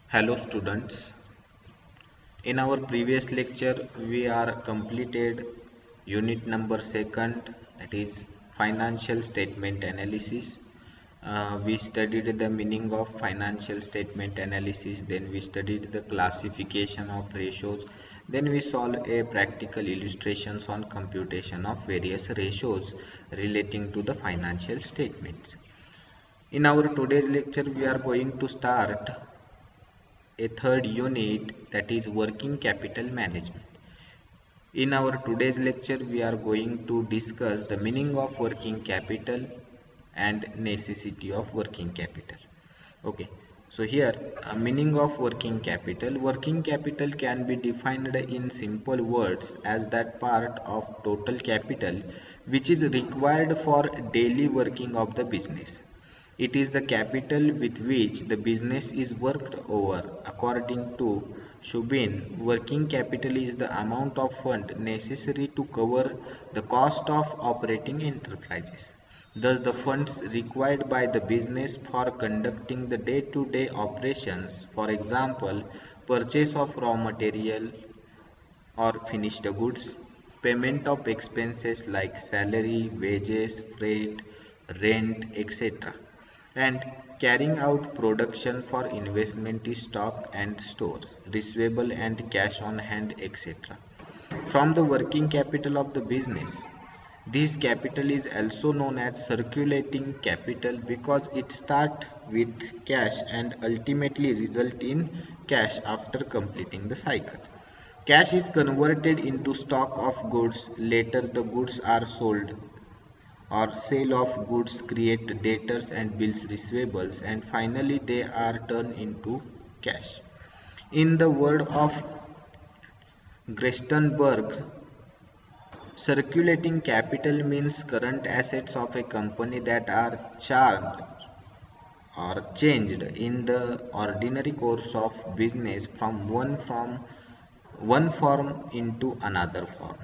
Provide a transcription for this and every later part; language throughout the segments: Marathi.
Hello students. In our previous lecture we are completed unit number second, that is financial statement analysis. We studied the meaning of financial statement analysis, then we studied the classification of ratios, then we solved a practical illustrations on computation of various ratios relating to the financial statements. In our today's lecture we are going to start a third unit, that is working capital management. In our today's lecture we are going to discuss the meaning of working capital and necessity of working capital. Okay, so here meaning of working capital. Working capital can be defined in simple words as that part of total capital which is required for daily working of the business. It is the capital with which the business is worked over. According to Shubin, working capital is the amount of fund necessary to cover the cost of operating enterprises. Thus, the funds required by the business for conducting the day-to-day operations, for example, purchase of raw material or finished goods, payment of expenses like salary, wages, freight, rent, etc., and carrying out production for investment in stock and stores, receivable and cash on hand, etc. From the working capital of the business. This capital is also known as circulating capital because it starts with cash and ultimately result in cash after completing the cycle. Cash is converted into stock of goods. Later the goods are sold, or sale of goods create debtors and bills receivables, and finally they are turned into cash. In the word of Grestenberg, circulating capital means current assets of a company that are charged or changed in the ordinary course of business from one form into another form.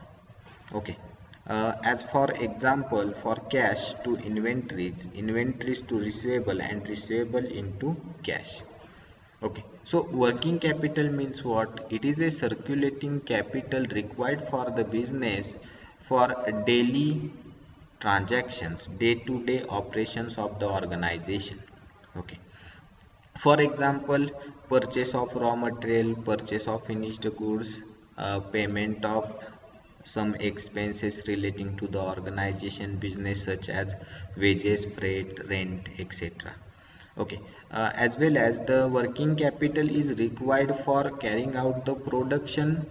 Okay. As for example, for cash to inventories, inventories to receivable, and receivable into cash. Okay, so working capital means what? It is a circulating capital required for the business for daily transactions, day-to-day operations of the organization. Okay, for example, purchase of raw material, purchase of finished goods, payment of some expenses relating to the organization business such as wages, freight, rent, etc. Okay, as well as the working capital is required for carrying out the production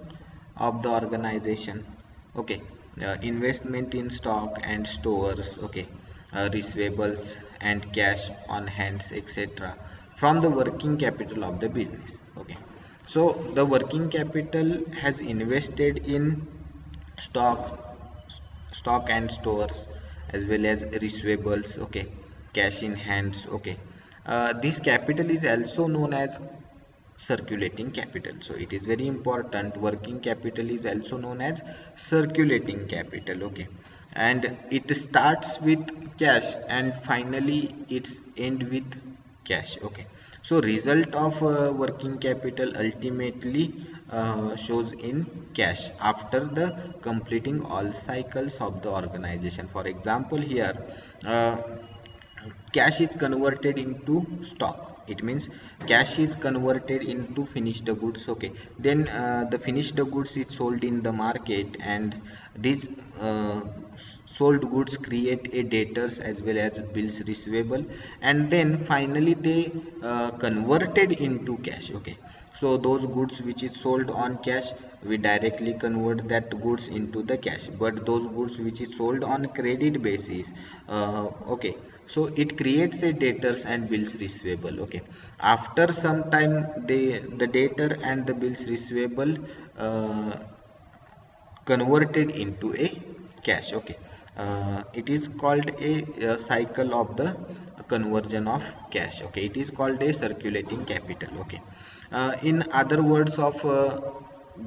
of the organization. Okay, investment in stock and stores. Okay, receivables and cash on hands, etc., from the working capital of the business. Okay, so the working capital has invested in stock stock and stores, as well as receivables. Okay, cash in hands. Okay, this capital is also known as circulating capital. So it is very important. Working capital is also known as circulating capital. Okay, and it starts with cash and finally it's end with cash. Okay, so result of working capital ultimately shows in cash after the completing all cycles of the organization. For example, here uh, cash is converted into stock. It means cash is converted into finished goods. Okay, then the finished goods is sold in the market, and these sold goods create a debtors as well as bills receivable, and then finally they converted into cash. Okay, so those goods which is sold on cash, we directly convert that goods into the cash, but those goods which is sold on credit basis, okay, so it creates a debtors and bills receivable. Okay, after some time the debtor and the bills receivable uh, converted into a cash. Okay, it is called a cycle of the conversion of cash. Okay, it is called a circulating capital. Okay, in other words of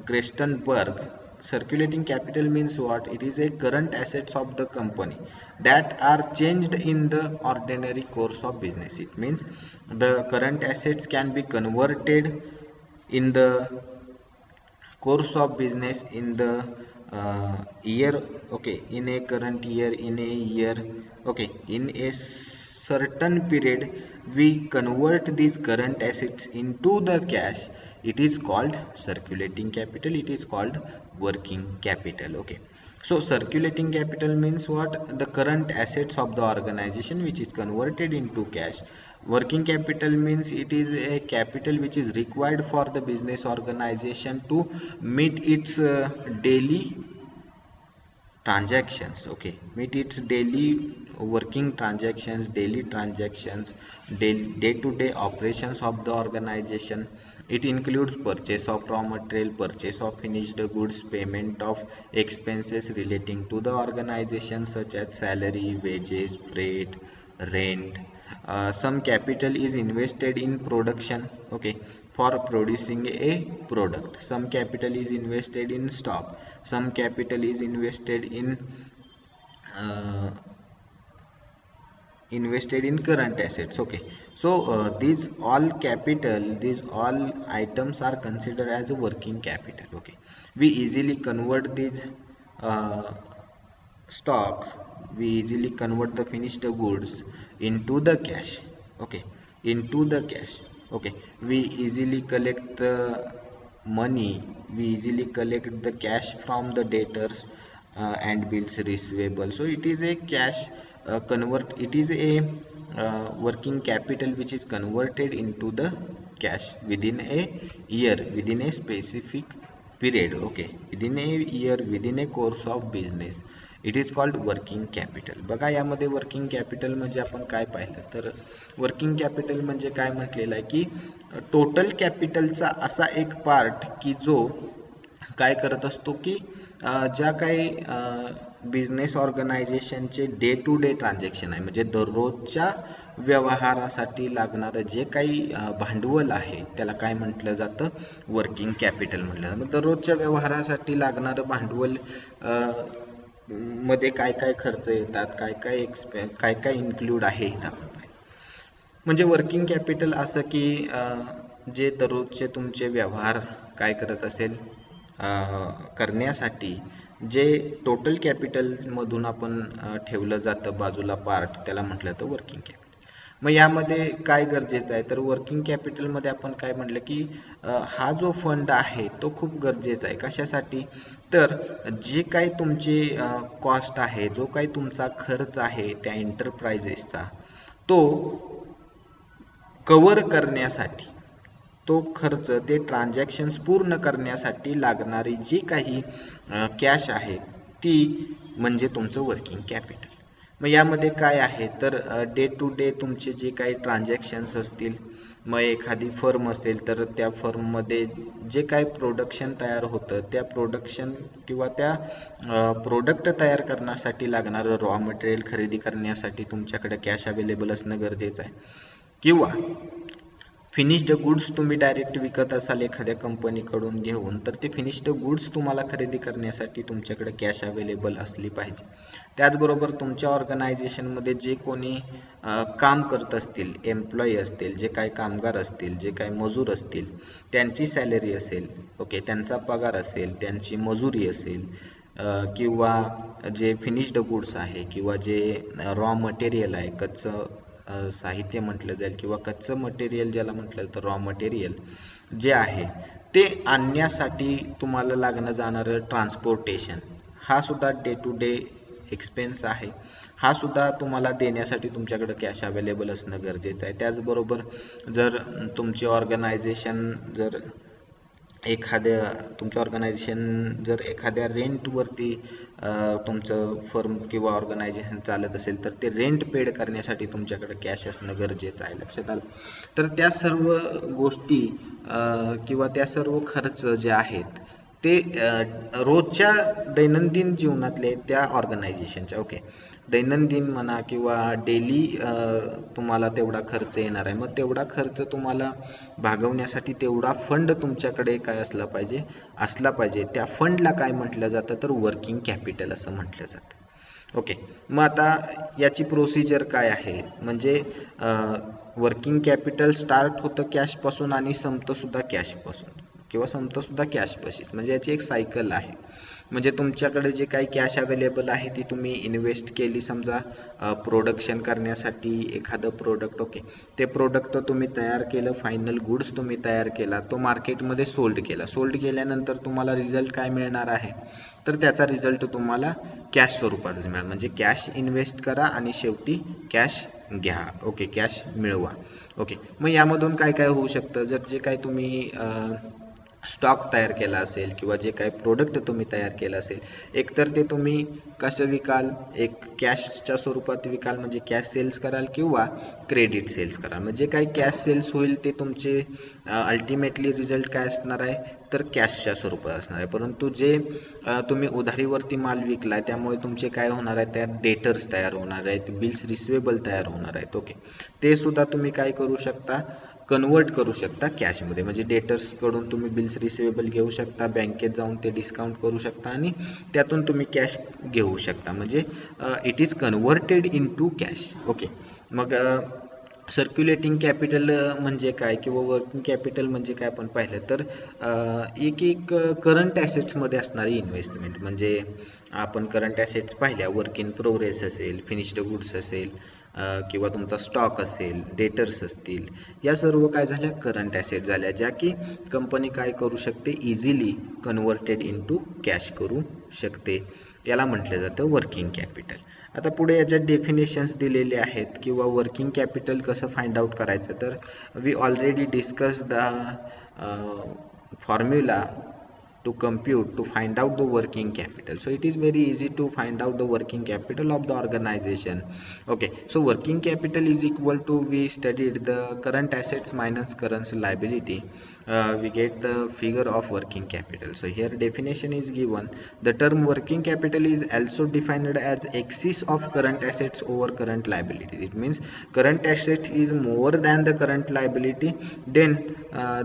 Grestenberg, circulating capital means what? It is a current assets of the company that are changed in the ordinary course of business. It means the current assets can be converted in the course of business in the year, okay, in a current year, in a year, okay, in a certain period we convert these current assets into the cash. It is called circulating capital, it is called working capital. Okay, so circulating capital means what? The current assets of the organization which is converted into cash. Working capital means it is a capital which is required for the business organization to meet its daily transactions. Okay, meet its daily working transactions, daily transactions, day-to-day operations of the organization. It includes purchase of raw material, purchase of finished goods, payment of expenses relating to the organization such as salary, wages, freight, rent. Some capital is invested in production, okay, for producing a product. Some capital is invested in stock, some capital is uh, invested in current assets. Okay, so these all capital, these all items are considered as a working capital. Okay, we easily convert these uh, stock, we easily convert the finished goods into the cash. Okay, into the cash. Okay, we easily collect the money, we easily collect the cash from the debtors and bills receivable. So it is a cash convert, it is a working capital which is converted into the cash within a year, within a specific period. Okay, within a year, within a course of business. It is called working capital. बघा यामध्ये वर्किंग कॅपिटल म्हणजे आपण काय पाहिलं तर वर्किंग कॅपिटल म्हणजे काय म्हटलेलं आहे की टोटल कॅपिटलचा असा एक पार्ट की जो काय करत असतो की ज्या काही बिझनेस ऑर्गनायझेशनचे डे टू डे ट्रान्झॅक्शन आहे म्हणजे दररोजच्या व्यवहारासाठी लागणारं जे काही भांडवल आहे त्याला काय म्हटलं जातं? वर्किंग कॅपिटल म्हटलं जातं. दररोजच्या व्यवहारासाठी लागणारं भांडवल मध्ये काय काय खर्च येतात, काय काय काय इन्क्लूड आहे इथं आपण पाहिलं. म्हणजे वर्किंग कॅपिटल असं की जे दररोजचे तुमचे व्यवहार काय करत असेल करण्यासाठी जे टोटल कॅपिटलमधून आपण ठेवलं जातं बाजूला पार्ट, त्याला म्हटलं तर वर्किंग कॅपिटल. मग यामध्ये काय गरजेचं आहे तर वर्किंग कॅपिटलमध्ये आपण काय म्हटलं की हा जो फंड आहे तो खूप गरजेचा आहे. कशासाठी? तर जे काही तुमची कॉस्ट आहे, जो काही तुमचा खर्च आहे त्या एंटरप्राइजेसचा, तो कव्हर करण्यासाठी, तो खर्च, ते ट्रान्झॅक्शन्स पूर्ण करण्यासाठी लागणारी जी काही कॅश आहे ती म्हणजे तुमचं वर्किंग कॅपिटल. मग यामध्ये काय आहे तर डे टू डे तुमचे जे काही ट्रान्झॅक्शन्स असतील, मग एखादी फर्म असेल तर त्या फर्ममध्ये जे काही प्रोडक्शन तयार होतं त्या प्रोडक्शन किंवा त्या प्रोडक्ट तयार करण्यासाठी लागणारं रॉ मटेरियल खरेदी करण्यासाठी तुमच्याकडे कॅश अवेलेबल असणं गरजेचं आहे. किंवा फिनिश्ड गुड्स तुम्ही डायरेक्ट विकत असाल एखाद्या कंपनीकडून घेऊन, तर ते फिनिश्ड गुड्स तुम्हाला खरेदी करण्यासाठी तुमच्याकडे कॅश अवेलेबल असली पाहिजे. त्याचबरोबर तुमच्या ऑर्गनायझेशनमध्ये जे कोणी काम करत असतील, एम्प्लॉई असतील, जे काही कामगार असतील, जे काही मजूर असतील, त्यांची सॅलरी असेल, ओके, त्यांचा पगार असेल, त्यांची मजुरी असेल, किंवा जे फिनिश्ड गुड्स आहे किंवा जे रॉ मटेरियल आहे, कच्चं साहित्य म्हटलं जाईल किंवा कच्चं मटेरियल ज्याला म्हटलं तर रॉ मटेरियल जे आहे ते आणण्यासाठी तुम्हाला लागणं जाणारं ट्रान्सपोर्टेशन, हा सुद्धा डे टू डे एक्सपेन्स आहे. हा सुद्धा तुम्हाला देण्यासाठी तुमच्याकडे कॅश अवेलेबल असणं गरजेचं आहे. त्याचबरोबर जर तुमची ऑर्गनायझेशन जर तुमचं ऑर्गनायझेशन जर एखाद्या रेंटवरती तुमचं फर्म किंवा ऑर्गनायझेशन चालत असेल तर ते रेंट पेड करण्यासाठी तुमच्याकडे कॅश असणं गरजेचं आहे. लक्षात आलं? तर त्या सर्व गोष्टी किंवा त्या सर्व खर्च जे आहेत ते रोजच्या दैनंदिन जीवनातले त्या ऑर्गनायझेशनच्या, ओके, दैनंदिन म्हणा किंवा डेली तुम्हाला तेवढा खर्च येणार आहे, मग तेवढा खर्च तुम्हाला भागवण्यासाठी तेवढा फंड तुमच्याकडे काय असला पाहिजे. त्या फंडला काय म्हटलं जातं, तर वर्किंग कॅपिटल असं म्हटलं जातं. ओके, मग आता याची प्रोसिजर काय आहे, म्हणजे वर्किंग कॅपिटल स्टार्ट होतं कॅशपासून आणि संपतं सुद्धा कॅशपासून किंवा संपतं सुद्धा कॅशपाशीच, म्हणजे याची एक सायकल आहे. म्हणजे तुमच्याकडे जे काही कॅश अवेलेबल आहे ती तुम्ही इन्व्हेस्ट केली, समजा प्रोडक्शन करण्यासाठी एखादं प्रोडक्ट. ओके, ते प्रोडक्ट तुम्ही तयार केलं, फायनल गुड्स तुम्ही तयार केला, तो मार्केटमध्ये सोल्ड केल्यानंतर तुम्हाला रिझल्ट काय मिळणार आहे, तर त्याचा रिझल्ट तुम्हाला कॅश स्वरूपातच मिळेल. म्हणजे कॅश इन्व्हेस्ट करा आणि शेवटी कॅश घ्या. ओके, कॅश मिळवा. ओके, मग यामधून काय काय होऊ शकतं, जर जे काही तुम्ही स्टॉक तयार केला असेल किंवा जे काही प्रोडक्ट तुम्ही तयार केलं असेल, एकतर ते तुम्ही कसं विकाल, एक कॅशच्या स्वरूपात विकाल म्हणजे कॅश सेल्स कराल किंवा क्रेडिट सेल्स कराल. म्हणजे काही कॅश सेल्स होईल ते तुमचे अल्टिमेटली रिझल्ट काय असणार आहे, तर कॅशच्या स्वरूपात असणार आहे. परंतु जे तुम्ही उधारीवरती माल विकलाय त्यामुळे तुमचे काय होणार आहे, त्यात डेटर्स तयार होणार आहेत, बिल्स रिसिवेबल तयार होणार आहेत. ओके, ते सुद्धा तुम्ही काय करू शकता, कन्वर्ट करू शकता कॅशमध्ये. म्हणजे डेटर्सकडून तुम्ही बिल्स रिसिवेबल घेऊ शकता, बँकेत जाऊन ते डिस्काउंट करू शकता आणि त्यातून तुम्ही कॅश घेऊ शकता. म्हणजे it is converted into cash. Okay, मग सर्क्युलेटिंग कॅपिटल म्हणजे काय किंवा वर्किंग कॅपिटल म्हणजे काय आपण पाहिलं तर एक करंट ॲसेट्समध्ये असणारी इन्व्हेस्टमेंट. म्हणजे आपण करंट ॲसेट्स पाहिल्या, वर्क इन प्रोग्रेस असेल, फिनिश्ड गुड्स असेल किंवा तुमचा स्टॉक असेल, डेटर्स असतील, या सर्व काय झाल्या, करंट ॲसेट झाल्या, ज्या की कंपनी काय करू शकते, easily converted into cash करू शकते. याला म्हटलं जातं वर्किंग कॅपिटल. आता पुढे याच्यात डेफिनेशन्स दिलेले आहेत किंवा वर्किंग कॅपिटल कसं फाइंड आउट करायचं, तर we already discuss the formula to compute to find out the working capital. So it is very easy to find out the working capital of the organization. Okay, so working capital is equal to, we studied the current assets minus current liability, we get the figure of working capital. So here definition is given. The term working capital is also defined as excess of current assets over current liability. It means current assets is more than the current liability, then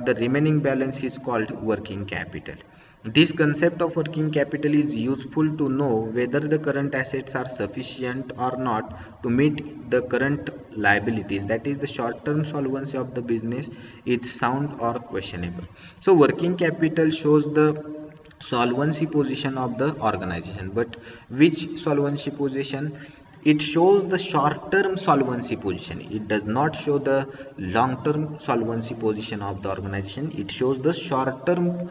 the remaining balance is called working capital. This concept of working capital is useful to know whether the current assets are sufficient or not to meet the current liabilities, that is the short term solvency of the business is sound or questionable. So working capital shows the solvency position of the organization, but which solvency position? It shows the short term solvency position, it does not show the long term solvency position of the organization. It shows the short term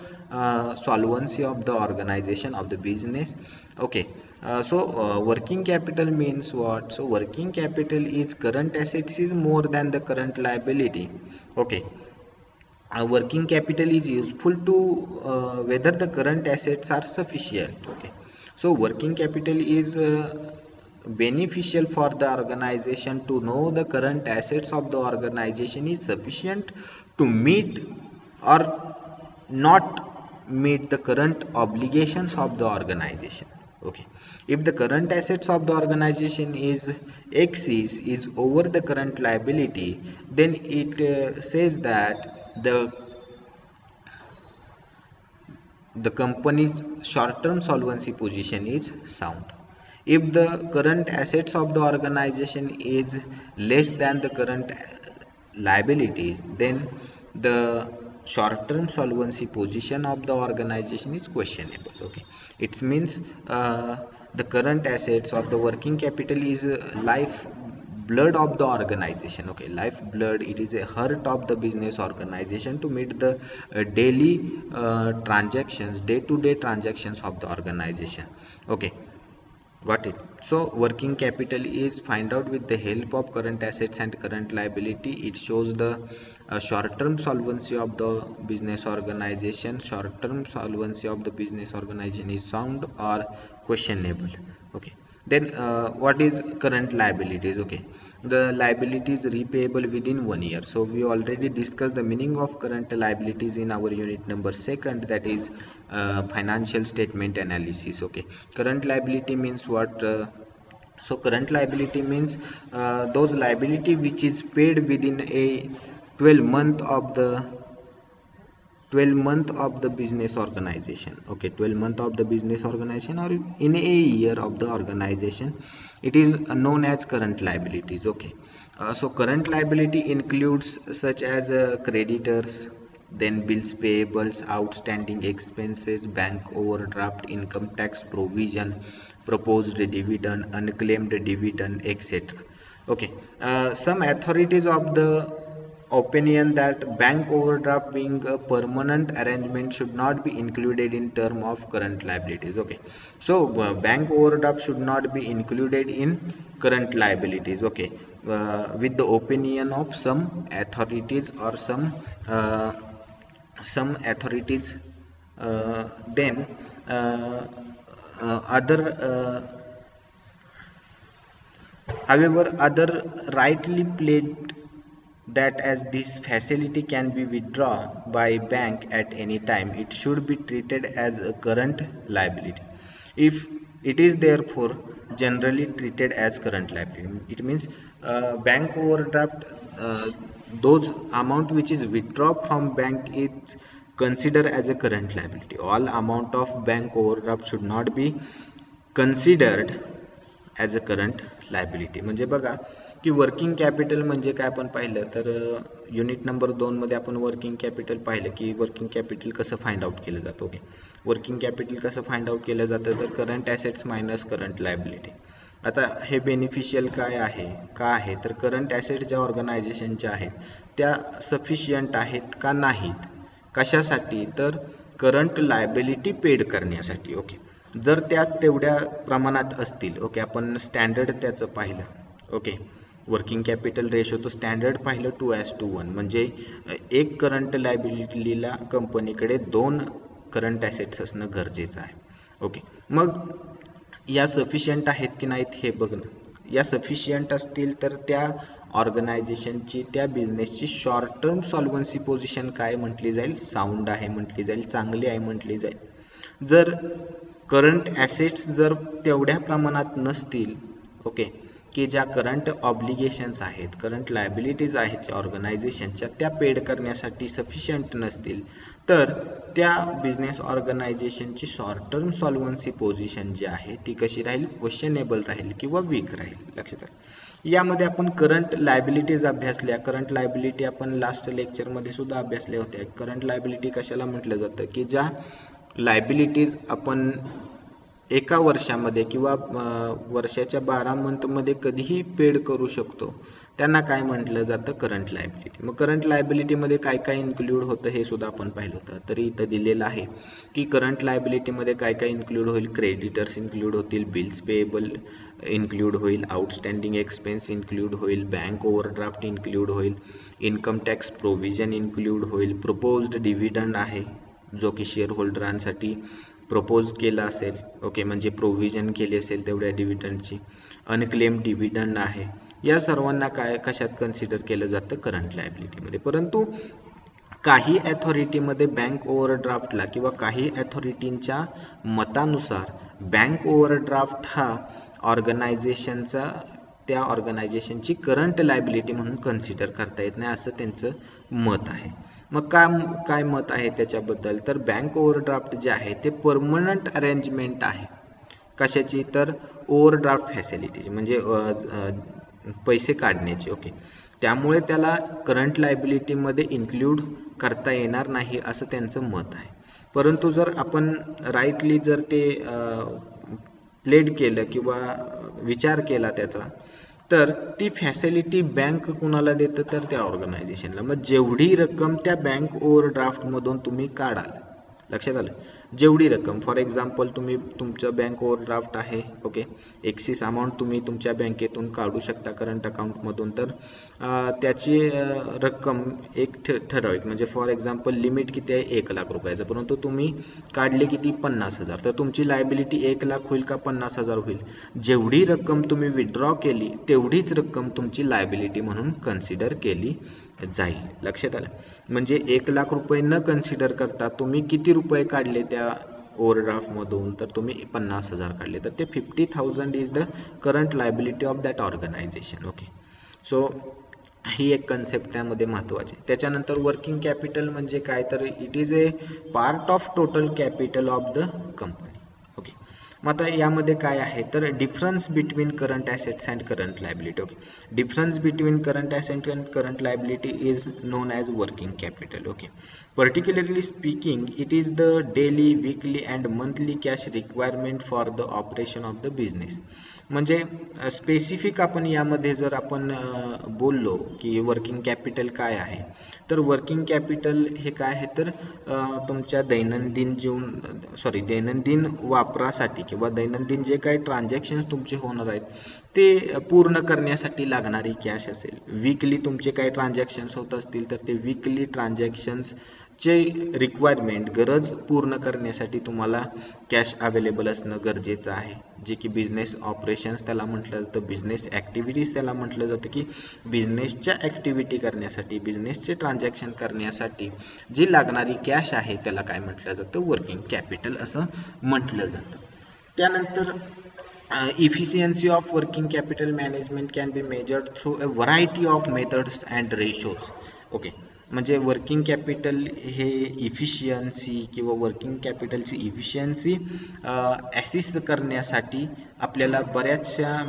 solvency of the organization of the business. Okay, working capital means what? So working capital is current assets is more than the current liability. Okay, working capital is useful to whether the current assets are sufficient. Okay, so working capital is beneficial for the organization to know the current assets of the organization is sufficient to meet or not meet the current obligations of the organization. Okay, if the current assets of the organization is excess is over the current liability, then it says that the company's short term solvency position is sound. If the current assets of the organization is less than the current liabilities, then the short term solvency position of the organization is questionable. Okay, it means the current assets of the working capital is life blood of the organization. Okay, life blood, it is a heart of the business organization to meet the daily transactions, day to day transactions of the organization. Okay, got it. So working capital is find out with the help of current assets and current liability. It shows the short term solvency of the business organization. Short term solvency of the business organization is sound or questionable. Okay, then what is current liabilities? Okay, the liability is repayable within 1 year. So we already discussed the meaning of current liabilities in our unit number 2nd, that is financial statement analysis. Okay, current liability means what? So current liability means those liability which is paid within a 12 month of the business organization. Okay, 12 month of the business organization, or in a year of the organization, it is known as current liabilities. Okay, so current liability includes such as creditors, then bills payables, outstanding expenses, bank overdraft, income tax provision, proposed dividend, unclaimed dividend, etc. Okay, some authorities of the opinion that bank overdraft being a permanent arrangement should not be included in term of current liabilities. Okay, so bank overdraft should not be included in current liabilities. Okay, with the opinion of some authorities or some authorities, then other however, other rightly played that as this facility can be withdrawn by bank at any time, it should be treated as a current liability. If it is therefore generally treated as current liability, it means bank overdraft, those amount which is withdrawn from bank is considered as a current liability. All amount of bank overdraft should not be considered as a current liability. म्हणजे बघा की वर्किंग कॅपिटल म्हणजे काय आपण पाहिलं तर युनिट नंबर 2 मध्ये आपण वर्किंग कॅपिटल पाहिलं की वर्किंग कॅपिटल कसं फाइंड आउट केलं जातं. ओके, वर्किंग कॅपिटल कसं फाइंड आउट केलं जातं तर current assets minus current liability. आता हे बेनिफिशियल काय आहे का आहे तर करंट ॲसेट्स ज्या ऑर्गनायझेशनच्या आहेत त्या सफिशियंट आहेत का नाहीत, कशासाठी तर करंट लायबिलिटी पेड करण्यासाठी. ओके, जर त्या तेवढ्या प्रमाणात असतील, ओके, आपण स्टँडर्ड त्याचं पाहिलं. ओके, वर्किंग कॅपिटल रेशोचं स्टँडर्ड पाहिलं 2:1 म्हणजे एक करंट लायबिलिटीला कंपनीकडे 2 करंट ॲसेट्स असणं गरजेचं आहे. ओके, मग या सफिशियंट आहेत की नाहीत हे बघणं. या सफिशियंट असतील तर त्या ऑर्गनायझेशनची त्या बिझनेसची शॉर्ट टर्म सॉल्वन्सी पोझिशन काय म्हटली जाईल, साऊंड आहे म्हटली जाईल, चांगली आहे म्हटली जाईल. जर करंट ॲसेट्स जर तेवढ्या प्रमाणात नसतील, ओके, की ज्या करंट ऑब्लिगेशन्स आहेत, करंट लायबिलिटीज आहेत ज्या ऑर्गनायझेशनच्या त्या पेड करण्यासाठी सफिशियंट नसतील, तर त्या बिझनेस ऑर्गनायझेशनची शॉर्ट टर्म सॉल्वन्सी पोझिशन जी आहे ती कशी राहील, क्वेश्चनेबल राहील किंवा वीक राहील. लक्षात आलं. यामध्ये आपण करंट लायबिलिटीज अभ्यासल्या. करंट लायबिलिटी आपण लास्ट लेक्चरमध्ये सुद्धा अभ्यासल्या होत्या. करंट लायबिलिटी कशाला म्हटलं जातं की ज्या लायबिलिटीज आपण एका वर्षामध्ये किंवा वर्षाच्या 12 मंथमध्ये कधीही पेड करू शकतो त्यांना काय म्हटलं जातं, करंट लायबिलिटी. मग करंट लायबिलिटीमध्ये काय काय इन्क्लूड होतं हे सुद्धा आपण पाहिलं होतं. तरी इथं दिलेलं आहे की करंट लायबिलिटीमध्ये काय काय इन्क्लूड होईल, क्रेडिटर्स इन्क्लूड होतील, बिल्स पेएबल इन्क्लूड होईल, आउटस्टँडिंग एक्सपेन्स इन्क्लूड होईल, बँक ओव्हरड्राफ्ट इन्क्लूड होईल, इन्कम टॅक्स प्रोव्हिजन इन्क्लूड होईल, प्रपोज्ड डिव्हिडंड आहे जो की शेअर होल्डरांसाठी प्रपोज केला असेल, ओके, म्हणजे प्रोव्हिजन केली असेल तेवढ्या डिव्हिडंडची, अनक्लेम डिव्हिडंड आहे. या सर्वांना काय कशात कन्सिडर केलं जातं, करंट लायबिलिटीमध्ये. परंतु काही अथॉरिटीमध्ये बँक ओव्हरड्राफ्टला किंवा काही अथॉरिटींच्या मतानुसार बँक ओव्हरड्राफ्ट हा ऑर्गनायझेशनचा त्या ऑर्गनायझेशनची करंट लायबिलिटी म्हणून कन्सिडर करता येत नाही असं त्यांचं मत आहे. मग काय मत आहे त्याच्याबद्दल तर बँक ओव्हरड्राफ्ट जे आहे ते परमनंट अरेंजमेंट आहे. कशाची तर ओव्हरड्राफ्ट फॅसिलिटी म्हणजे पैसे काढण्याची. ओके, त्यामुळे त्याला करंट लायबिलिटीमध्ये इन्क्लूड करता येणार नाही असं त्यांचं मत आहे. परंतु जर आपण राईटली जर ते प्लेड केलं किंवा विचार केला त्याचा तर ती फॅसिलिटी बँक कुणाला देतं तर त्या ऑर्गनायझेशनला. मग जेवढी रक्कम त्या बँक ओव्हरड्राफ्टमधून तुम्ही काढाल, लक्षात आलं, जेवढी रक्कम फॉर एक्झाम्पल तुम्ही तुमचं बँक ओव्हरड्राफ्ट आहे, ओके, एक्सिस अमाऊंट तुम्ही तुमच्या बँकेतून काढू शकता करंट अकाउंटमधून, तर त्याची रक्कम एक ठराविक म्हणजे फॉर एक्झाम्पल लिमिट किती आहे 1 लाख रुपयाचं, परंतु तुम्ही काढले किती 50,000, तर तुमची लायबिलिटी 1 लाख होईल का 50,000 होईल. जेवढी रक्कम तुम्ही विड्रॉ केली तेवढीच रक्कम तुमची लायबिलिटी म्हणून कन्सिडर केली जाईल. लक्षात आलं. म्हणजे 1 लाख रुपये न कन्सिडर करता तुम्ही किती रुपये काढले त्या ओव्हरड्राफ्टमधून, तर तुम्ही 50,000 काढले तर ते 50,000 is the current liability of that organization. Okay, so ही एक कन्सेप्ट त्यामध्ये महत्त्वाची. त्याच्यानंतर वर्किंग कॅपिटल म्हणजे काय, तर it is a part of total capital of the company. Okay, मग आता यामध्ये काय आहे, तर difference between current assets and current liability. Okay, difference between current asset and current liability is known as working capital. Okay, particularly speaking it is the daily, weekly and monthly cash requirement for the operation of the business. म्हणजे स्पेसिफिक आपण यामध्ये जर आपण बोललो की वर्किंग कॅपिटल काय आहे, तर वर्किंग कॅपिटल हे काय आहे, तर तुमच्या दैनंदिन वापरासाठी किंवा दैनंदिन जे काही ट्रान्झॅक्शन्स तुमचे होणार आहेत ते पूर्ण करण्यासाठी लागणारी कॅश असेल. वीकली तुमचे काही ट्रान्झॅक्शन्स होत असतील तर ते वीकली ट्रान्झॅक्शन्स चे रिक्वायरमेंट, गरज पूर्ण करण्यासाठी तुम्हाला कॅश अवेलेबल असणं गरजेचं आहे. जे की बिझनेस ऑपरेशन्स त्याला म्हटलं जातं, बिझनेस ॲक्टिव्हिटीज त्याला म्हटलं जातं, की बिझनेसच्या ॲक्टिव्हिटी करण्यासाठी, बिझनेसचे ट्रान्झॅक्शन करण्यासाठी जी लागणारी कॅश आहे त्याला काय म्हटलं जातं, वर्किंग कॅपिटल असं म्हटलं जातं. त्यानंतर efficiency of working capital management can be measured through a variety of methods and ratios. Okay, म्हणजे वर्किंग कॅपिटल हे इफिशियन्सी किंवा वर्किंग कॅपिटलची इफिशियन्सी ॲसिस्ट करण्यासाठी आपल्याला बऱ्याचशा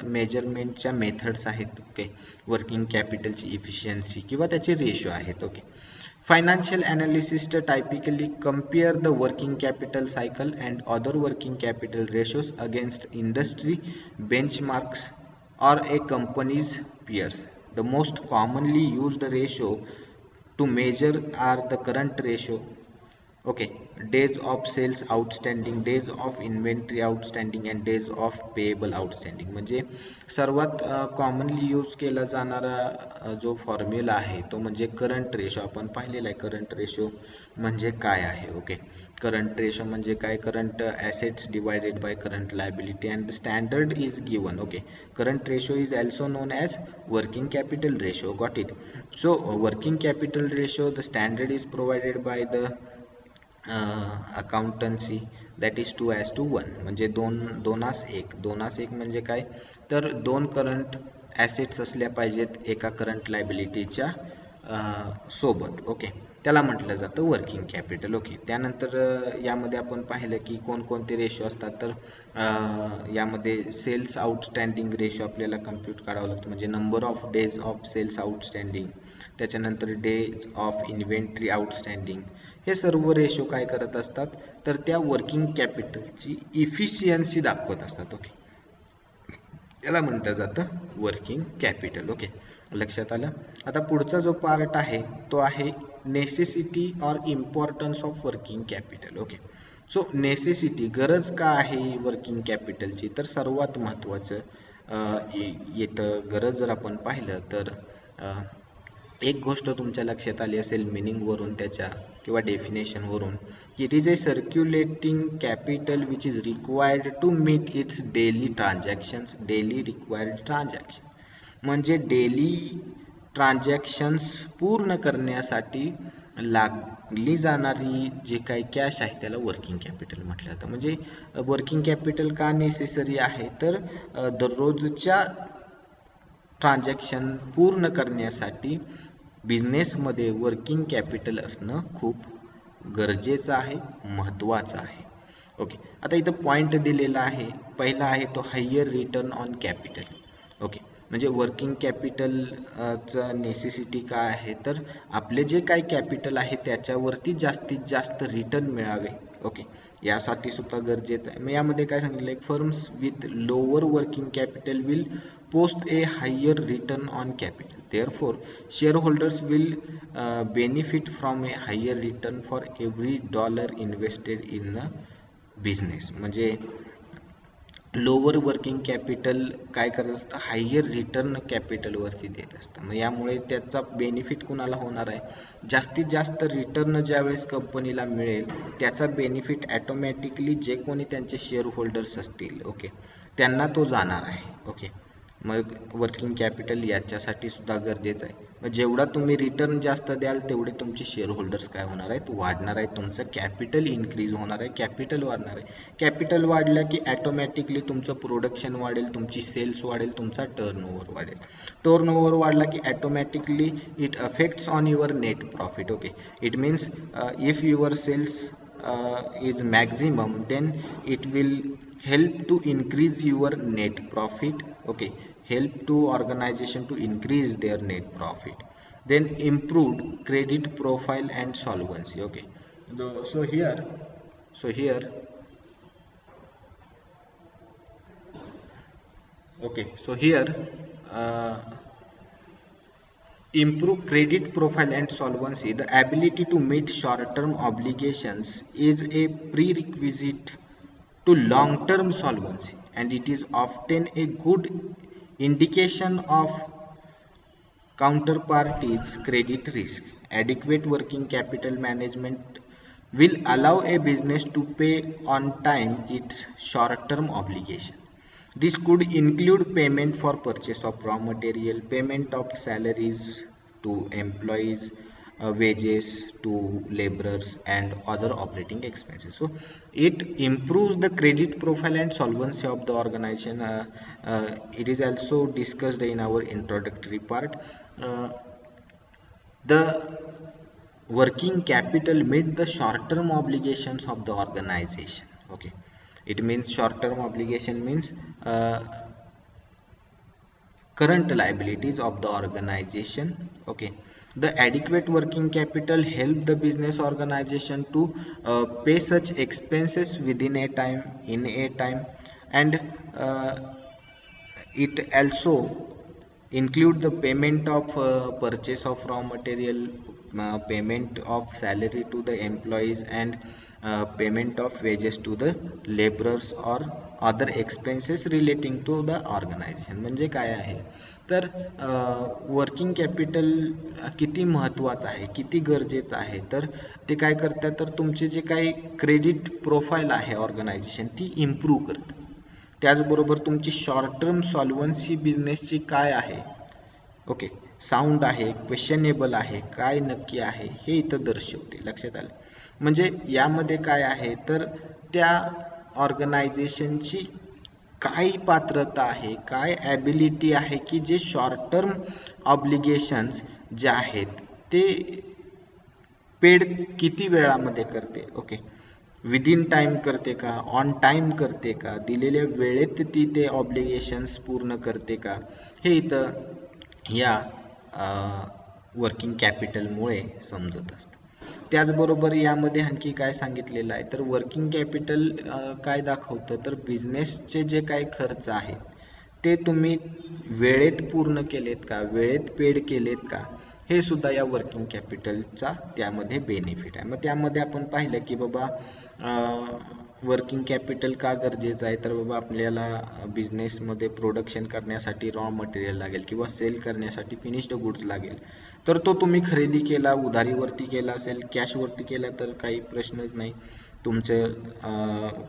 मेजरमेंटच्या मेथड्स आहेत. ओके, वर्किंग कॅपिटलची इफिशियन्सी किंवा त्याचे रेशो आहेत. Okay, financial analysts typically compare the working capital cycle and other working capital ratios against industry benchmarks or a company's peers. The most commonly used ratio to measure are the current ratio, okay, days of sales outstanding, days of inventory outstanding and days of payable outstanding. म्हणजे सर्वात कॉमनली यूज केला जाणारा जो फॉर्म्युला आहे तो म्हणजे करंट रेशो. आपण पाहिलेला आहे करंट रेशो म्हणजे काय आहे. ओके, करंट रेशो म्हणजे काय, current assets divided by current liability and standard is given. Okay, current ratio is also non as working capital ratio. Got it. So working capital ratio, the standard is provided by the accountancy, that is 2:1. म्हणजे 2:1 म्हणजे काय, तर 2 करंट ॲसेट्स असल्या पाहिजेत एका करंट लायबिलिटीच्या सोबत. ओके, त्याला म्हटलं जातं वर्किंग कॅपिटल. ओके, त्यानंतर यामध्ये आपण पाहिलं की कोणकोणते रेशो असतात, तर यामध्ये सेल्स आउटस्टँडिंग रेशो आपल्याला कम्प्यूट करावं लागतं, म्हणजे number of days of sales outstanding. त्याच्यानंतर डेज ऑफ इन्व्हेंटरी आउटस्टँडिंग. हे सर्व रेशो काय करत असतात, तर त्या वर्किंग कॅपिटलची इफिशियन्सी दाखवत असतात. ओके, याला म्हटलं जातं वर्किंग कॅपिटल. ओके, लक्षात आलं. आता पुढचा जो पार्ट आहे तो आहे necessity or importance of working capital. Okay, so necessity, गरज का आहे वर्किंग कॅपिटलची, तर सर्वात महत्त्वाचं येतं गरज जर आपण पाहिलं तर एक गोष्ट तुमच्या लक्षात आली असेल मिनिंगवरून त्याच्या किंवा डेफिनेशनवरून, की it is a circulating capital which is required to meet its daily transactions, daily required transaction. म्हणजे डेली ट्रान्झॅक्शन्स पूर्ण करण्यासाठी लागली जाणारी जे काही कॅश आहे त्याला वर्किंग कॅपिटल म्हटलं जातं. म्हणजे वर्किंग कॅपिटल का नेसेसरी आहे, तर दररोजच्या ट्रान्झॅक्शन पूर्ण करण्यासाठी बिझनेसमध्ये वर्किंग कॅपिटल असणं खूप गरजेचं आहे, महत्त्वाचं आहे. ओके, आता इथं पॉईंट दिलेला आहे. पहिला आहे तो higher return on capital. Okay, म्हणजे वर्किंग कॅपिटलचा नेसेसिटी काय आहे, तर आपले जे काही कॅपिटल आहे त्याच्यावरती जास्तीत जास्त रिटर्न मिळावे. ओके, यासाठी सुद्धा गरजेचं आहे. मग यामध्ये काय सांगितलं आहे, firms with lower working capital will post a higher return on capital. Therefore, shareholders will benefit from a higher return for every dollar invested in a business. म्हणजे लोअर वर्किंग कॅपिटल काय करत असतं, हायर रिटर्न कॅपिटलवरती देत असतं. मग यामुळे त्याचा बेनिफिट कुणाला होणार आहे, जास्तीत जास्त रिटर्न ज्यावेळेस कंपनीला मिळेल त्याचा बेनिफिट ॲटोमॅटिकली जे कोणी त्यांचे शेअर होल्डर्स असतील, ओके, त्यांना तो जाणार आहे. ओके, मग वर्किंग कॅपिटल याच्यासाठी सुद्धा गरजेचं आहे. मग जेवढा तुम्ही रिटर्न जास्त द्याल तेवढे तुमचे शेअर होल्डर्स काय होणार आहेत, वाढणार आहेत, तुमचं कॅपिटल इन्क्रीज होणार आहे, कॅपिटल वाढणार आहे. कॅपिटल वाढलं की ॲटोमॅटिकली तुमचं प्रोडक्शन वाढेल, तुमची सेल्स वाढेल, तुमचा टर्नओव्हर वाढेल. टर्नओव्हर वाढला की automatically it affects on your net profit. Okay, it means if your sales is maximum, then it will help to increase your net profit. Okay, help to organization to increase their net profit. Then improved credit profile and solvency. Okay, so here okay, so here uh, improve credit profile and solvency. The ability to meet short-term obligations is a prerequisite to long-term solvency, and it is often a good indication of counterparty's credit risk. Adequate working capital management will allow a business to pay on time its short-term obligation. This could include payment for purchase of raw material, payment of salaries to employees, wages to laborers, and other operating expenses. So it improves the credit profile and solvency of the organization. It is also discussed in our introductory part. The working capital meet the short-term obligations of the organization. Okay, it means short-term obligation means current liabilities of the organization. Okay, the adequate working capital help the business organization to pay such expenses within a time, in a time, and it also include the payment of purchase of raw material, payment of salary to the employees, and payment of wages to the laborers or other expenses relating to the organization. म्हणजे काय आहे तर वर्किंग कॅपिटल किती महत्त्वाचं आहे, किती गरजेचं आहे, तर ते काय करतात तर तुमचे जे काही क्रेडिट प्रोफाईल आहे ऑर्गनायझेशन ती इम्प्रूव्ह करतं. त्याचबरोबर तुमची शॉर्ट टर्म सॉल्वन्सी बिझनेसची काय आहे, ओके, साऊंड आहे, क्वेश्चनेबल आहे, काय नक्की आहे हे इथं दर्शवते. लक्षात आलं. म्हणजे यामध्ये काय आहे तर त्या ऑर्गनायझेशनची काय पात्रता आहे, काय ॲबिलिटी आहे की जे शॉर्ट टर्म ऑब्लिगेशन्स जे आहेत ते पेड किती वेळामध्ये करते. ओके, विदिन टाइम करते का, ऑन टाइम करते का, दिलेल्या वेळेत ती ते ऑब्लिगेशन्स पूर्ण करते का, हे इथं या वर्किंग कॅपिटलमुळे समजत असतं. त्याचबरोबर यामध्ये आणखी काय सांगितलेलं आहे तर वर्किंग कॅपिटल काय दाखवतं तर बिझनेसचे जे काही खर्च आहेत ते तुम्ही वेळेत पूर्ण केलेत का, वेळेत पेड केलेत का, हे सुद्धा या वर्किंग कॅपिटलचा त्यामध्ये बेनिफिट आहे. मग त्यामध्ये आपण पाहिलं की बाबा वर्किंग कॅपिटल का गरजेचं आहे तर बाबा आपल्याला बिझनेसमध्ये प्रोडक्शन करण्यासाठी रॉ मटेरियल लागेल किंवा सेल करण्यासाठी फिनिश्ड गुड्स लागेल. तर तो तुम्ही खरेदी केला, उधारीवरती केला असेल, कॅशवरती केला तर काही प्रश्नच नाही, तुमचं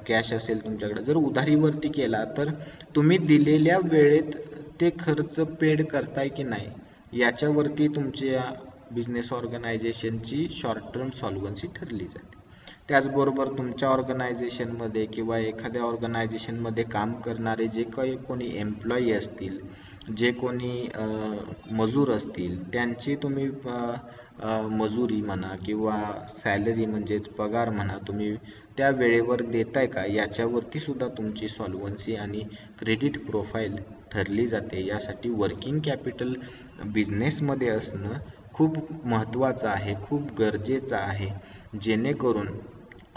कॅश असेल तुमच्याकडे. जर उधारीवरती केला तर तुम्ही दिलेल्या वेळेत ते खर्च पेड करताय की नाही याच्यावरती तुमच्या बिझनेस ऑर्गनायझेशनची शॉर्ट टर्म सॉल्वन्सी ठरली जाते. त्याचबरोबर तुमच्या ऑर्गनायझेशनमध्ये किंवा एखाद्या ऑर्गनायझेशनमध्ये काम करणारे जे काही कोणी एम्प्लॉई असतील, जे कोणी मजूर असतील, त्यांची तुम्ही मजुरी म्हणा किंवा सॅलरी म्हणजेच पगार म्हणा तुम्ही त्या वेळेवर देताय का याच्यावरती सुद्धा तुमची सॉल्वन्सी आणि क्रेडिट प्रोफाईल ठरली जाते. यासाठी वर्किंग कॅपिटल बिझनेसमध्ये असणं खूप महत्त्वाचं आहे, खूप गरजेचं आहे, जेणेकरून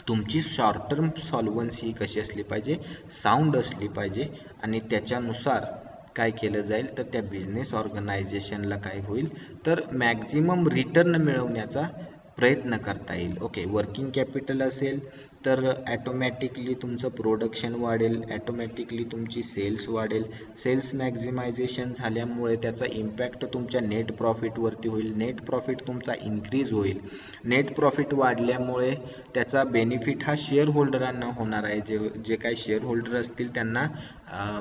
तुमची शॉर्ट टर्म सॉल्वन्सी कशी असली पाहिजे, साऊंड असली पाहिजे आणि त्याच्यानुसार काय केलं जाईल तर त्या बिझनेस ऑर्गनायझेशनला काय होईल तर मॅक्झिमम रिटर्न मिळवण्याचा प्रयत्न करता येईल. ओके, वर्किंग कॅपिटल असेल तर ॲटोमॅटिकली तुमचं प्रोडक्शन वाढेल, ॲटोमॅटिकली तुमची सेल्स वाढेल. सेल्स मॅक्झिमायझेशन झाल्यामुळे त्याचा इम्पॅक्ट तुमच्या नेट प्रॉफिटवरती होईल. नेट प्रॉफिट तुमचा इन्क्रीज होईल. नेट प्रॉफिट वाढल्यामुळे त्याचा बेनिफिट हा शेअर होल्डरांना होणार आहे. जे काही शेअर होल्डर असतील त्यांना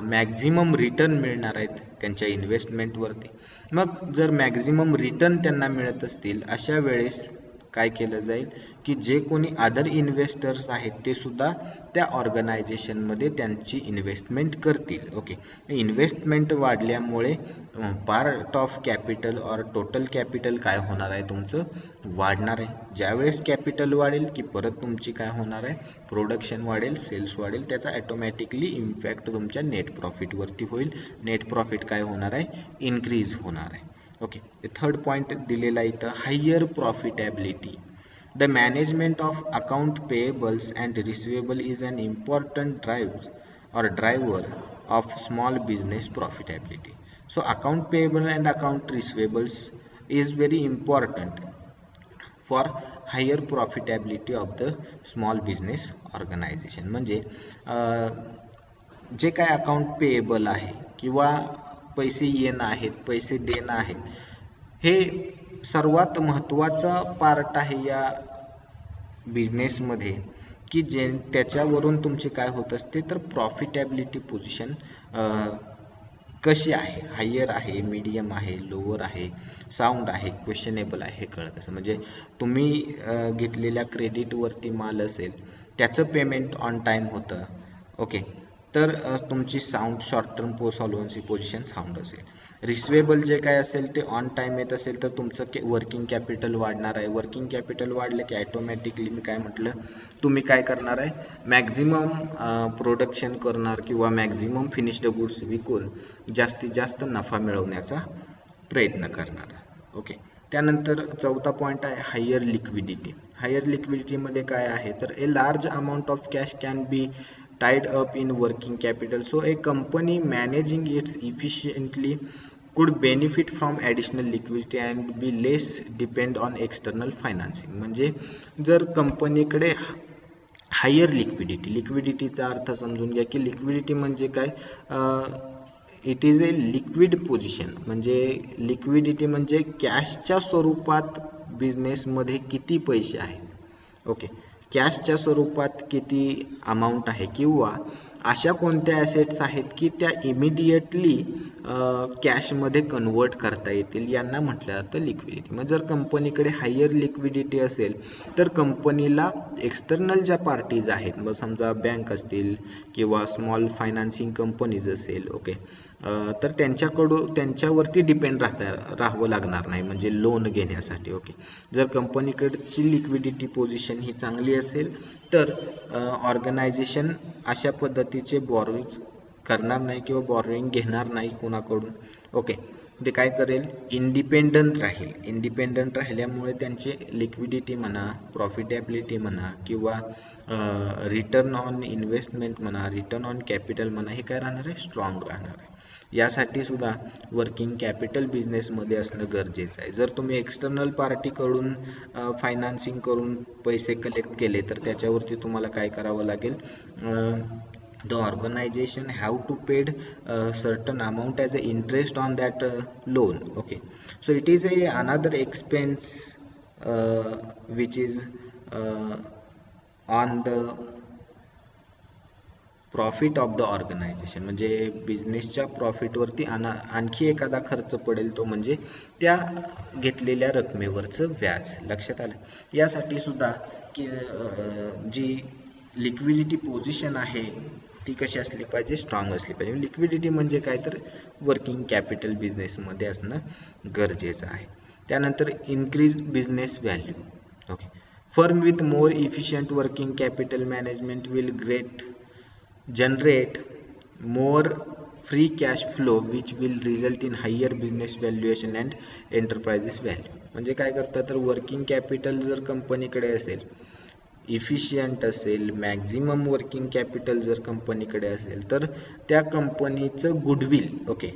मॅक्झिमम रिटर्न मिळणार आहेत त्यांच्या इन्व्हेस्टमेंटवरती. मग जर मॅक्झिमम रिटर्न त्यांना मिळत असतील अशा वेळेस काय केलं जाईल की जे कोणी अदर इन्व्हेस्टर्स आहेत ते सुद्धा त्या ऑर्गनायझेशनमध्ये त्यांची इन्व्हेस्टमेंट करतील. ओके, इन्व्हेस्टमेंट वाढल्यामुळे पार्ट ऑफ कॅपिटल और टोटल कॅपिटल काय होणार आहे तुमचं वाढणार आहे. ज्यावेळेस कॅपिटल वाढेल की परत तुमची काय होणार आहे, प्रोडक्शन वाढेल, सेल्स वाढेल, त्याचा ॲटोमॅटिकली इम्पॅक्ट तुमच्या नेट प्रॉफिटवरती होईल. नेट प्रॉफिट काय होणार आहे, इन्क्रीज होणार आहे. ओके, थर्ड पॉईंट दिलेला इथं higher profitability. The management of account payables and receivable is an important driver of small business profitability. So account payable and account receivables is very important for higher profitability of the small business organisation. म्हणजे जे काय अकाउंट पेएबल आहे किंवा पैसे येणं आहेत, पैसे देणं आहेत, हे सर्वात महत्त्वाचा पार्ट आहे या बिझनेसमध्ये की त्याच्यावरून तुमचे काय होत असते तर प्रॉफिटॅबिलिटी पोझिशन कशी आहे, हायर आहे, मीडियम आहे, लोअर आहे, साऊंड आहे, क्वेश्चनेबल आहे, हे कळत असं. म्हणजे तुम्ही घेतलेल्या क्रेडिटवरती माल असेल त्याचं पेमेंट ऑन टाईम होतं. ओके, तर तुमची sound short term solvency position sound असेल. रिसिवेबल जे काय असेल ते ऑन टाईम येत असेल तर तुमचं वर्किंग कॅपिटल वाढणार आहे. वर्किंग कॅपिटल वाढलं की ॲटोमॅटिकली मी काय म्हटलं, तुम्ही काय करणार आहे, मॅक्झिमम प्रोडक्शन करणार किंवा मॅक्झिमम फिनिश्ड गुड्स विकून जास्तीत जास्त नफा मिळवण्याचा प्रयत्न करणार. ओके, त्यानंतर चौथा पॉईंट आहे हायर लिक्विडिटी. हायर लिक्विडिटीमध्ये काय आहे तर a large amount of cash can be tied up in working capital, so a company managing its efficiently could benefit from additional liquidity and be less depend on external financing. म्हणजे जर कंपनीकडे हायर लिक्विडिटीचा अर्थ समजून घ्या की लिक्विडिटी म्हणजे काय, it is a liquid position. म्हणजे लिक्विडिटी म्हणजे कॅशच्या स्वरूपात बिझनेसमध्ये किती पैसे आहेत. ओके, कॅशच्या स्वरूपात किती अमाऊंट आहे किंवा अशा कोणत्या ॲसेट्स आहेत की त्या इमिडिएटली कॅशमध्ये कन्वर्ट करता येतील, यांना म्हटलं जातं लिक्विडिटी. मग जर कंपनीकडे हायर लिक्विडिटी असेल तर कंपनीला एक्सटर्नल ज्या पार्टीज आहेत, मग समजा बँक असतील किंवा स्मॉल फायनान्सिंग कंपनीज असेल, ओके, तर त्यांच्यावरती डिपेंड राहावं लागणार नाही म्हणजे लोन घेण्यासाठी. ओके, जर कंपनीकडची लिक्विडिटी पोझिशन ही चांगली असेल तर ऑर्गनायझेशन अशा पद्धतीचे बॉरोइंग करणार नाही किंवा बॉरोइंग घेणार नाही कोणाकडून. ओके, ते काय करेल, इंडिपेंडंट राहील. इंडिपेंडंट राहिल्यामुळे त्यांचे लिक्विडिटी म्हणा, प्रॉफिटॅबिलिटी म्हणा किंवा रिटर्न ऑन इन्व्हेस्टमेंट म्हणा, रिटर्न ऑन कॅपिटल म्हणा, हे काय राहणार आहे, स्ट्रॉंग राहणार आहे. यासाठी सुद्धा वर्किंग कॅपिटल बिझनेसमध्ये असणं गरजेचं आहे. जर तुम्ही एक्सटर्नल पार्टीकडून फायनान्सिंग करून पैसे कलेक्ट केले तर त्याच्यावरती तुम्हाला काय करावं लागेल, the organization have to paid certain amount as a interest on that loan. Okay, so it is another expense which is on the profit of the organisation. म्हणजे बिझनेसच्या प्रॉफिटवरती आणखी एखादा खर्च पडेल तो म्हणजे त्या घेतलेल्या रकमेवरचं व्याज. लक्षात आलं. यासाठी सुद्धा की जी लिक्विडिटी पोझिशन आहे ती कशी असली पाहिजे, स्ट्रॉंग असली पाहिजे. लिक्विडिटी म्हणजे काय तर वर्किंग कॅपिटल बिझनेसमध्ये असणं गरजेचं आहे. त्यानंतर increase business value. Okay, firm with more efficient working capital management will generate more free cash flow which will result in higher business valuation and enterprises value. म्हणजे काय करतात तर वर्किंग कॅपिटल जर कंपनीकडे असेल, इफिशियंट असेल, मॅक्झिमम वर्किंग कॅपिटल जर कंपनीकडे असेल तर त्या कंपनीचं गुडविल, ओके,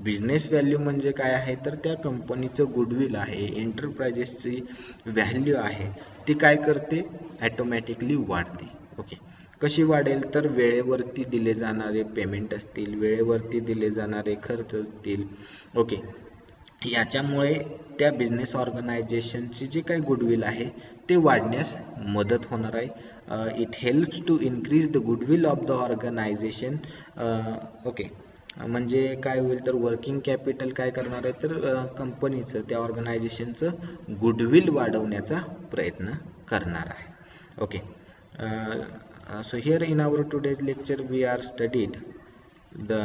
बिझनेस व्हॅल्यू म्हणजे काय आहे, तर त्या कंपनीचं गुडविल आहे, एंटरप्राइजेसची व्हॅल्यू आहे, ती काय करते, ॲटोमॅटिकली वाढते. ओके, कशी वाढेल, तर वेळेवरती दिले जाणारे पेमेंट असतील, वेळेवरती दिले जाणारे खर्च असतील. ओके, याच्यामुळे त्या बिझनेस ऑर्गनायझेशनची जी काही गुडविल आहे ते वाढण्यास मदत होणार आहे. It helps to increase the goodwill of the organisation. Okay, म्हणजे काय होईल, तर वर्किंग कॅपिटल काय करणार आहे, तर कंपनीचं, त्या ऑर्गनायझेशनचं गुडविल वाढवण्याचा प्रयत्न करणार आहे. Okay, so here in our today's lecture we are studied the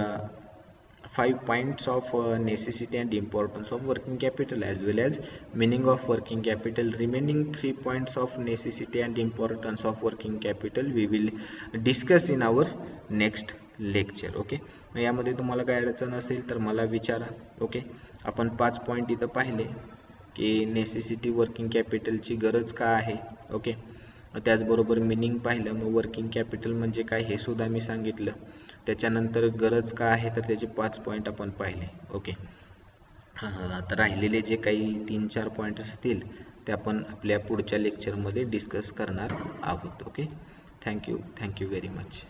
5 points of necessity and importance of working capital, as well as meaning of working capital. Remaining 3 points of necessity and importance of working capital we will discuss in our next lecture. Okay, यामध्ये तुम्हाला काय अडचण असेल तर मला विचारा. ओके, आपण 5 पॉईंट इथं पाहिले की नेसेसिटी वर्किंग कॅपिटलची गरज का आहे. ओके, त्याचबरोबर मिनिंग पाहिलं, मग वर्किंग कॅपिटल म्हणजे काय हे सुद्धा मी सांगितलं. त्याच्यानंतर गरज का आहे, तर त्याचे 5 पॉईंट आपण पाहिले. ओके, आता राहिलेले जे काही 3-4 पॉईंट असतील ते आपण आपल्या पुढच्या लेक्चरमध्ये डिस्कस करणार आहोत. Okay, thank you very much.